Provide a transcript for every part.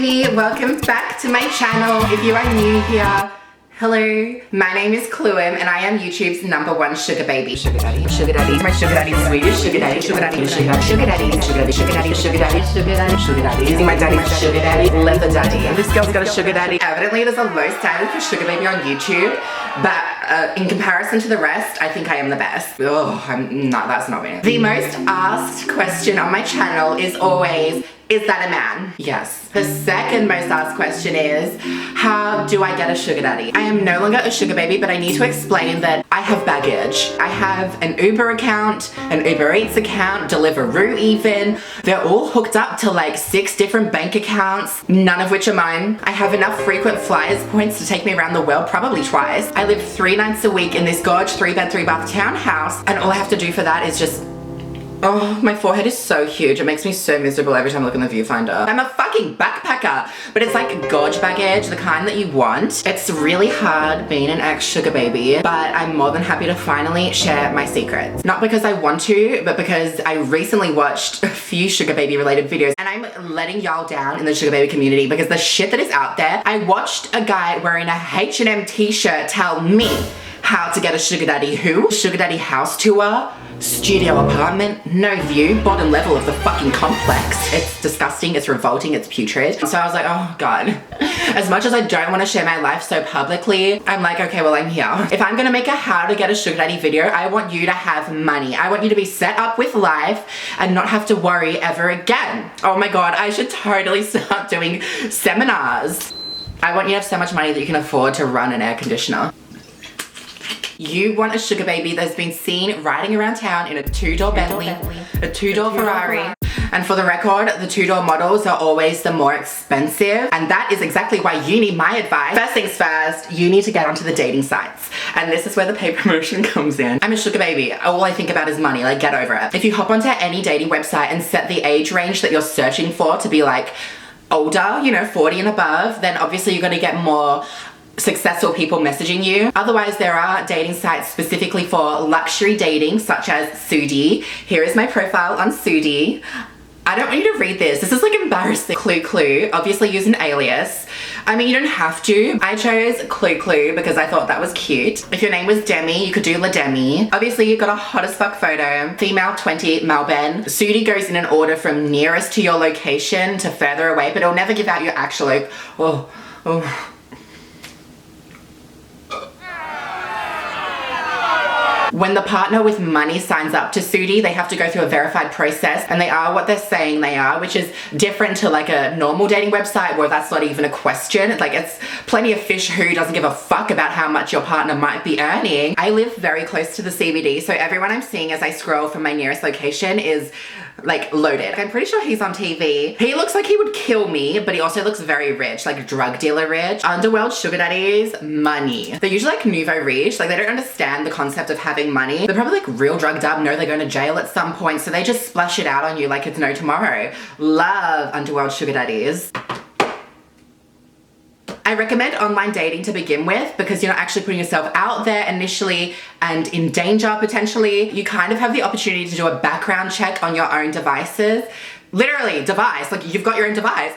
baby, welcome back to my channel. If you are new here, hello. My name is Cluam and I am YouTube's #1 sugar baby. Sugar daddy, sugar daddy. My sugar daddy is Swedish. Sugar daddy, sugar daddy, sugar daddy, sugar daddy, sugar daddy, sugar daddy, sugar daddy, sugar daddy, sugar daddy. Using my daddy for sugar daddy, leather daddy. And this girl's got a sugar daddy. Evidently there's a low standard for sugar baby on YouTube, but in comparison to the rest, I think I am the best. Oh, that's not me. The most asked question on my channel is always, is that a man? Yes. The second most asked question is, how do I get a sugar daddy? I am no longer a sugar baby, but I need to explain that I have baggage. I have an Uber account, an Uber Eats account, Deliveroo even. They're all hooked up to like 6 different bank accounts, none of which are mine. I have enough frequent flyers points to take me around the world, probably twice. I live 3 nights a week in this gorge 3-bed, 3-bath townhouse, and all I have to do for that is just, oh, my forehead is so huge. It makes me so miserable every time I look in the viewfinder. I'm a fucking backpacker, but it's like gorge baggage, the kind that you want. It's really hard being an ex-sugar baby, but I'm more than happy to finally share my secrets. Not because I want to, but because I recently watched a few sugar baby related videos and I'm letting y'all down in the sugar baby community because the shit that is out there. I watched a guy wearing a H&M t-shirt tell me how to get a sugar daddy. Who? Sugar daddy house tour, studio apartment, no view, bottom level of the fucking complex. It's disgusting, it's revolting, it's putrid. So I was like, oh God. As much as I don't want to share my life so publicly, I'm like, okay, well, I'm here. If I'm gonna make a how to get a sugar daddy video, I want you to have money. I want you to be set up with life and not have to worry ever again. Oh my God, I should totally start doing seminars. I want you to have so much money that you can afford to run an air conditioner. You want a sugar baby that's been seen riding around town in a 2-door Bentley, a 2-door Ferrari. And for the record, the 2-door models are always the more expensive. And that is exactly why you need my advice. First things first, you need to get onto the dating sites. And this is where the paid promotion comes in. I'm a sugar baby. All I think about is money, like get over it. If you hop onto any dating website and set the age range that you're searching for to be like older, you know, 40 and above, then obviously you're gonna get more successful people messaging you. Otherwise, there are dating sites specifically for luxury dating, such as Sudi. Here is my profile on Sudi. I don't want you to read this. This is like embarrassing. Clue. Obviously use an alias. I mean, you don't have to. I chose Clue because I thought that was cute. If your name was Demi, you could do La Demi. Obviously, you've got a hot as fuck photo. Female 20, Melbourne. Sudi goes in an order from nearest to your location to further away, but it'll never give out your actual, like, oh. When the partner with money signs up to Sudi, they have to go through a verified process and they are what they're saying they are, which is different to like a normal dating website where that's not even a question. Like, it's plenty of fish who doesn't give a fuck about how much your partner might be earning. I live very close to the CBD, so everyone I'm seeing as I scroll from my nearest location is like loaded. I'm pretty sure he's on TV. He looks like he would kill me, but he also looks very rich, like drug dealer rich. Underworld sugar daddies, money. They're usually like nouveau rich, like they don't understand the concept of having money. They're probably like real drugged up, know they're going to jail at some point, so they just splash it out on you like it's no tomorrow. Love underworld sugar daddies. I recommend online dating to begin with because you're not actually putting yourself out there initially and in danger potentially. You kind of have the opportunity to do a background check on your own devices. Literally, device, like you've got your own device.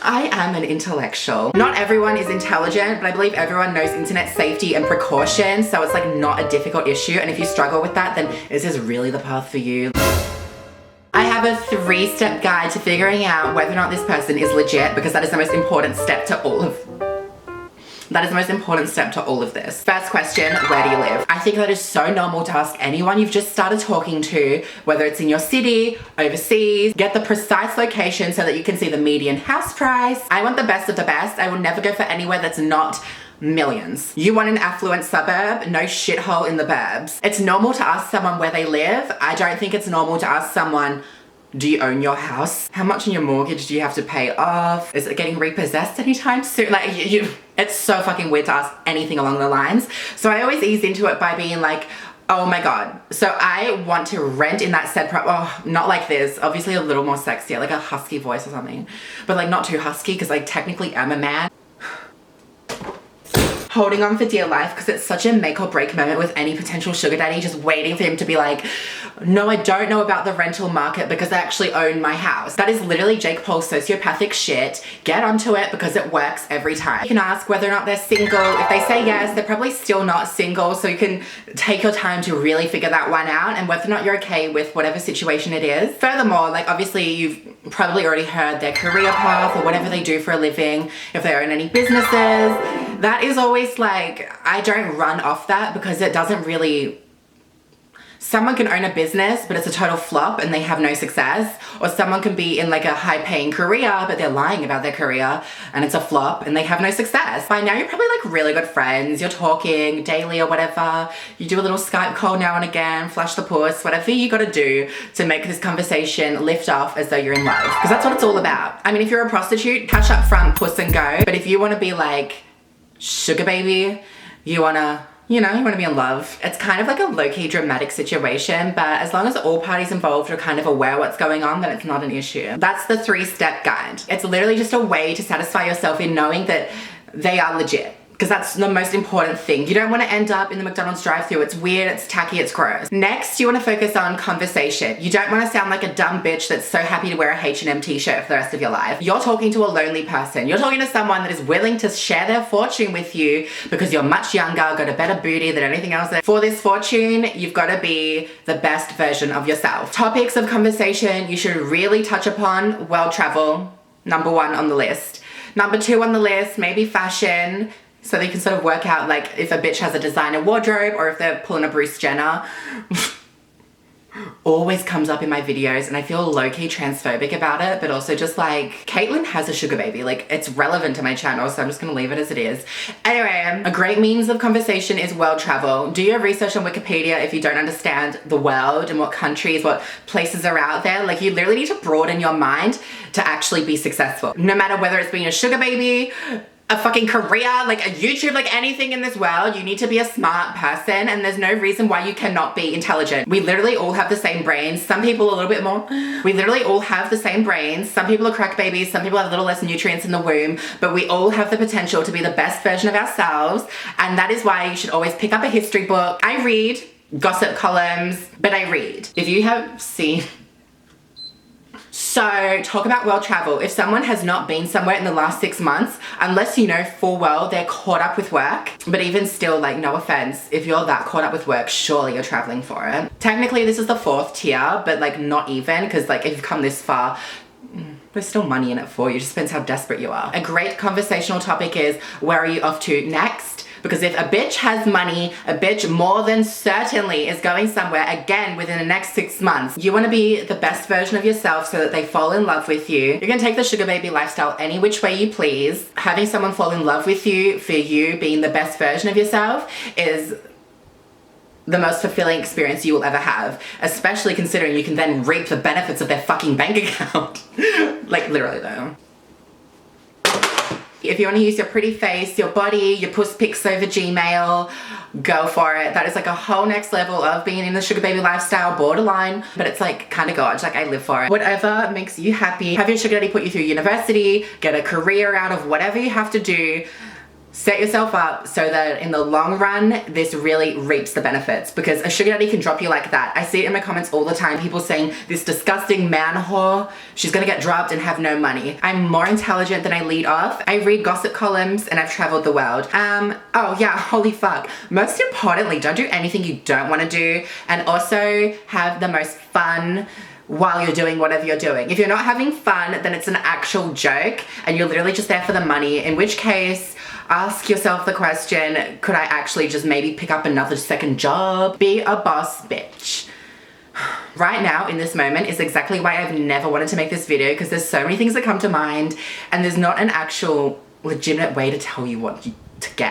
I am an intellectual. Not everyone is intelligent, but I believe everyone knows internet safety and precaution, so it's like not a difficult issue, and if you struggle with that, then this is really the path for you. I have a 3-step guide to figuring out whether or not this person is legit, because that is the most important step to all of this. First question, where do you live? I think that is so normal to ask anyone you've just started talking to, whether it's in your city, overseas. Get the precise location so that you can see the median house price. I want the best of the best. I will never go for anywhere that's not millions. You want an affluent suburb, no shithole in the burbs. It's normal to ask someone where they live. I don't think it's normal to ask someone, do you own your house? How much in your mortgage do you have to pay off? Is it getting repossessed anytime soon? Like, it's so fucking weird to ask anything along the lines. So I always ease into it by being like, oh my God. So I want to rent in that said not like this, obviously a little more sexier, like a husky voice or something, but like not too husky because I technically am a man. Holding on for dear life because it's such a make or break moment with any potential sugar daddy, just waiting for him to be like, No, I don't know about the rental market because I actually own my house. That is literally Jake Paul's sociopathic shit. Get onto it because it works every time. You can ask whether or not they're single. If they say yes, they're probably still not single, so you can take your time to really figure that one out and whether or not you're okay with whatever situation it is. Furthermore, like obviously you've probably already heard their career path or whatever they do for a living, if they own any businesses. That is always like, I don't run off that because it doesn't really. Someone can own a business, but it's a total flop and they have no success. Or someone can be in like a high paying career, but they're lying about their career and it's a flop and they have no success. By now you're probably like really good friends. You're talking daily or whatever. You do a little Skype call now and again, flash the puss, whatever you gotta do to make this conversation lift off as though you're in love. Because that's what it's all about. I mean, if you're a prostitute, cash up front, puss and go. But if you wanna be like sugar baby, you wanna be in love. It's kind of like a low-key dramatic situation, but as long as all parties involved are kind of aware what's going on, then it's not an issue. That's the 3-step guide. It's literally just a way to satisfy yourself in knowing that they are legit. Because that's the most important thing. You don't want to end up in the McDonald's drive-thru. It's weird, it's tacky, it's gross. Next, you want to focus on conversation. You don't want to sound like a dumb bitch that's so happy to wear a H&M t-shirt for the rest of your life. You're talking to a lonely person. You're talking to someone that is willing to share their fortune with you because you're much younger, got a better booty than anything else. For this fortune, you've got to be the best version of yourself. Topics of conversation you should really touch upon: world travel, number 1 on the list. Number 2 on the list, maybe fashion. So they can sort of work out like if a bitch has a designer wardrobe or if they're pulling a Bruce Jenner. Always comes up in my videos and I feel low-key transphobic about it, but also just like, Caitlyn has a sugar baby. Like, it's relevant to my channel, so I'm just gonna leave it as it is. Anyway, a great means of conversation is world travel. Do your research on Wikipedia if you don't understand the world and what countries, what places are out there. Like, you literally need to broaden your mind to actually be successful. No matter whether it's being a sugar baby, a fucking career, like a YouTube, like anything in this world, you need to be a smart person and there's no reason why you cannot be intelligent. We literally all have the same brains. Some people a little bit more. We literally all have the same brains. Some people are crack babies, some people have a little less nutrients in the womb, but we all have the potential to be the best version of ourselves, and that is why you should always pick up a history book. I read gossip columns, but I read. If you have seen... So talk about world travel. If someone has not been somewhere in the last 6 months, unless you know full well they're caught up with work, but even still, like, no offense, if you're that caught up with work, surely you're traveling for it. Technically this is the 4th tier, but like not even, because like if you've come this far, there's still money in it for you. It just depends how desperate you are. A great conversational topic is, where are you off to next? Because if a bitch has money, a bitch more than certainly is going somewhere again within the next 6 months. You want to be the best version of yourself so that they fall in love with you. You can take the sugar baby lifestyle any which way you please. Having someone fall in love with you for you being the best version of yourself is the most fulfilling experience you will ever have, especially considering you can then reap the benefits of their fucking bank account. Like, literally though. If you want to use your pretty face, your body, your puss pics over Gmail, go for it. That is like a whole next level of being in the sugar baby lifestyle, borderline, but it's like kind of gorge. Like, I live for it. Whatever makes you happy. Have your sugar daddy put you through university, get a career out of whatever you have to do. Set yourself up so that in the long run, this really reaps the benefits, because a sugar daddy can drop you like that. I see it in my comments all the time, people saying, this disgusting man whore, she's gonna get dropped and have no money. I'm more intelligent than I lead off. I read gossip columns and I've traveled the world. Oh yeah, holy fuck. Most importantly, don't do anything you don't wanna do, and also have the most fun while you're doing whatever you're doing. If you're not having fun, then it's an actual joke and you're literally just there for the money, in which case, ask yourself the question, could I actually just maybe pick up another second job? Be a boss bitch. Right now, in this moment, is exactly why I've never wanted to make this video, because there's so many things that come to mind and there's not an actual legitimate way to tell you what to get.